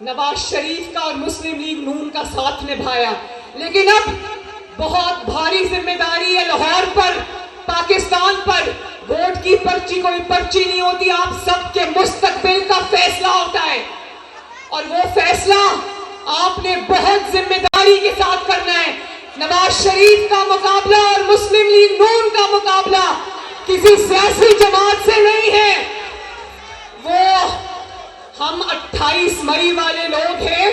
नवाज शरीफ का और मुस्लिम लीग नून का साथ निभाया, लेकिन अब बहुत भारी जिम्मेदारी है लाहौर पर, पाकिस्तान पर। वोट की पर्ची कोई पर्ची नहीं होती, आप सबके मुस्तकबिल का फैसला होता है और वो फैसला आपने बहुत जिम्मेदारी के साथ करना है। नवाज शरीफ का मुकाबला और मुस्लिम लीग नून का मुकाबला किसी सियासी जमात से नहीं है, वो हम 28 मई वाले लोग हैं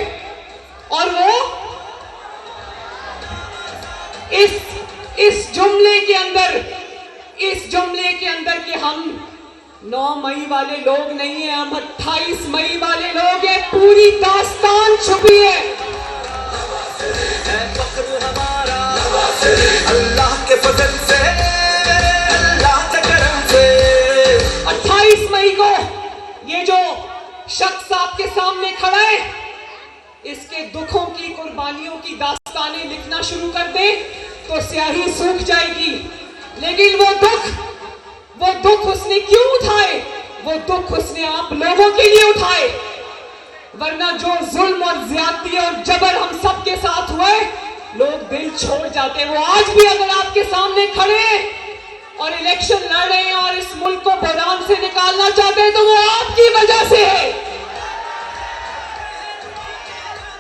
और वो इस जुमले के अंदर कि हम 9 मई वाले लोग नहीं है, हम 28 मई वाले लोग हैं। पूरी दास्तान छुपी है। अल्लाह के फजल से, अल्लाह के करम से 28 मई को ये जो शख्स आपके सामने खड़ा है, इसके दुखों की, कुर्बानियों की दास्तानें लिखना शुरू कर दे तो स्याही सूख जाएगी। लेकिन वो दुख उसने क्यों उठाए? वो दुख उसने आप लोगों के लिए उठाए, वरना जो जुल्म और ज्यादती और जबर हम सबके साथ हुए, लोग दिल छोड़ जाते। वो आज भी अगर आपके सामने खड़े और इलेक्शन लड़ रहे हैं और इस मुल्क को बहरान से निकालना चाहते हैं, तो वो आपकी वजह से है।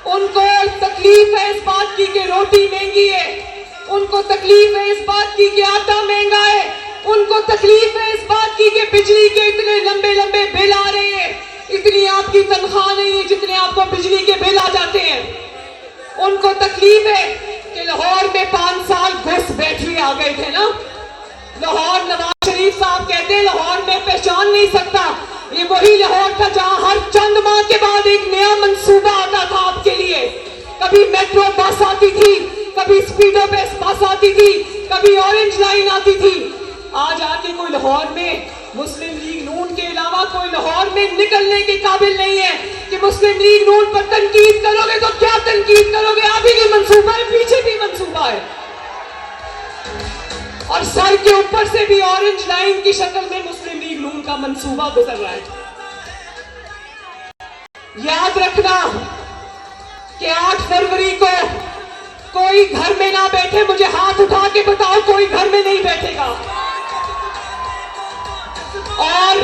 उनको तकलीफ है इस बात की कि रोटी महंगी है, उनको तकलीफ है इस बात की कि आटा महंगा है, उनको तकलीफ है इस बात की कि बिजली के इतने लंबे लंबे बिल आ रहे हैं, इतनी आपकी तनख्वाह नहीं है जितने आपको बिजली के बिल आ जाते हैं। उनको तकलीफ है कि लाहौर में 5 साल घुसपैठी आ गए थे ना। लाहौर, नवाज शरीफ साहब कहते हैं लाहौर में पहचान नहीं सकता। ये वही लाहौर था जहां हर चंद माह के बाद एक नया मंसूबा आता था आपके लिए। कभी मेट्रो बस आती थी, कभी स्पीडो बस आती थी, कभी ऑरेंज लाइन आती थी। आज आके कोई लाहौर में मुस्लिम लीग नून के अलावा कोई लाहौर में निकलने के काबिल नहीं है कि मुस्लिम लीग नून पर तनकीद करोगे तो क्या तनकीद करोगे? आगे भी मंसूबा है, पीछे भी मंसूबा है और सर के ऊपर से भी ऑरेंज लाइन की शक्ल में मुस्लिम लीग नून का मंसूबा गुजर रहा है। याद रखना कि 8 फरवरी को कोई घर में ना बैठे। मुझे हाथ उठा के बताओ कोई घर में नहीं बैठेगा। और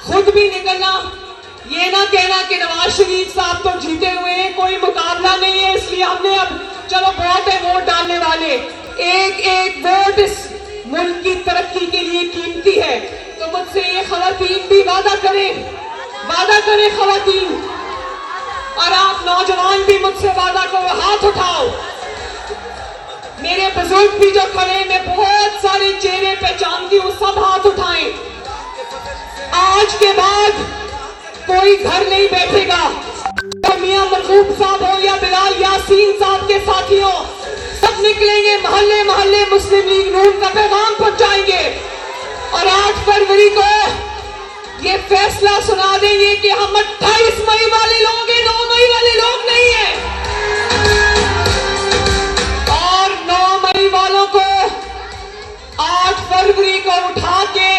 खुद भी निकलना, ये ना कहना कि नवाज शरीफ साहब तो जीते हुए हैं, कोई मुकाबला नहीं है इसलिए हमने अब चलो बहुत है वोट डालने वाले। एक एक वोट इस मुल्क की तरक्की के लिए कीमती है। तो मुझसे ये खवातीन भी वादा करें खवातीन, और आप नौजवान भी मुझसे वादा करो, हाथ उठाओ। मेरे बुजुर्ग भी जो खड़े, मैं बहुत सारे चेहरे पहचानती हूँ, सब हाथ उठाएं। आज के बाद कोई घर नहीं बैठेगा। तो मियां मरहूम साहब हो या बिलाल यासीन साहब के साथियों, सब निकलेंगे मोहल्ले मोहल्ले, मुस्लिम लीग नून का पैगाम पहुंचाएंगे और 8 फरवरी को ये फैसला सुना देंगे कि हम 28 मई वाले लोग हैं, 9 मई वाले लोग नहीं है। और 9 मई वालों को 8 फरवरी को उठा के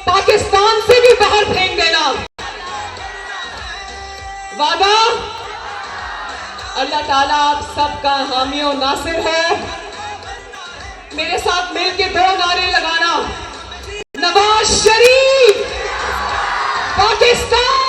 पाकिस्तान से भी बाहर फेंक देना। वादा? अल्लाह ताला आप सबका हामी और नासिर हो। मेरे साथ मिलके 2 नारे लगाना। नवाज शरीफ, पाकिस्तान।